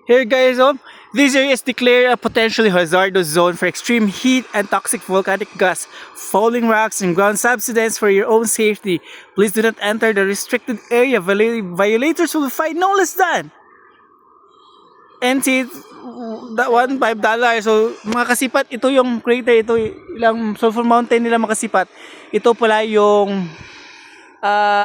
Here guys, this area is declared a potentially hazardous zone for extreme heat and toxic volcanic gas, falling rocks and ground subsidence. For your own safety, please do not enter the restricted area. Violators will find no less than NC that one $5. So mga kasipat, ito yung crater, ito ilang sulfur mountain nila makasipat. Ito pala yung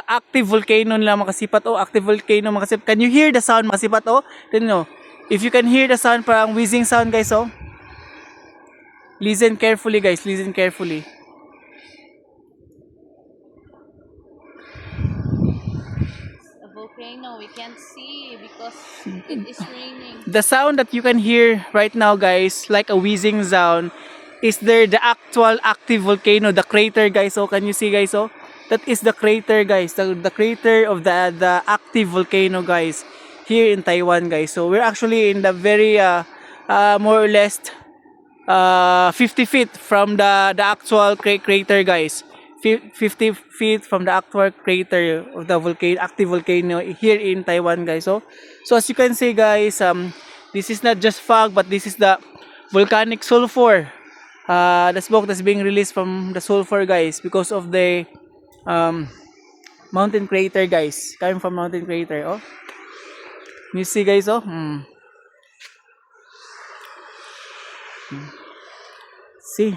active volcano nila makasipat. Active volcano makasipat. Can you hear the sound makasipat? Tignan nyo. If you can hear the sound, parang whizzing sound guys. Listen carefully guys, listen carefully. A volcano we can't see because it is raining. The sound that you can hear right now guys, like a whizzing sound, is there the actual active volcano, the crater guys. Can you see guys? That is the crater guys, the crater of the active volcano guys, here in Taiwan guys. So we're actually in the very more or less 50 feet from the actual crater guys. 50 feet from the actual crater of the active volcano here in Taiwan guys. So as you can see guys, this is not just fog, but this is the volcanic sulfur, the smoke that's being released from the sulfur guys, because of the mountain crater guys, coming from mountain crater. You see guys, see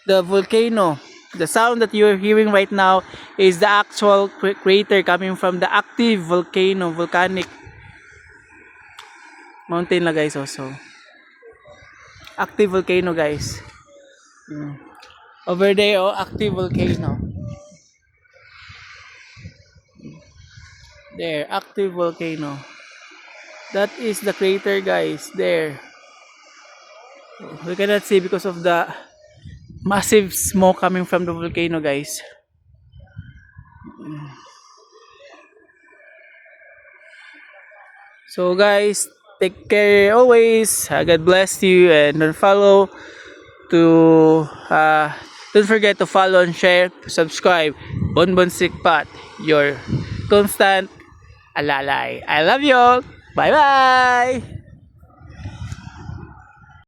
the volcano. The sound that you're hearing right now is the actual crater coming from the active volcano, volcanic mountain la guys. Also active volcano guys. Over there, active volcano. There, active volcano. That is the crater guys, there. We cannot see because of the massive smoke coming from the volcano guys. So guys, take care always. God bless you, and don't forget to follow and share, subscribe. Bonbon Sikpat, your constant alalay. I love you all. Bye bye.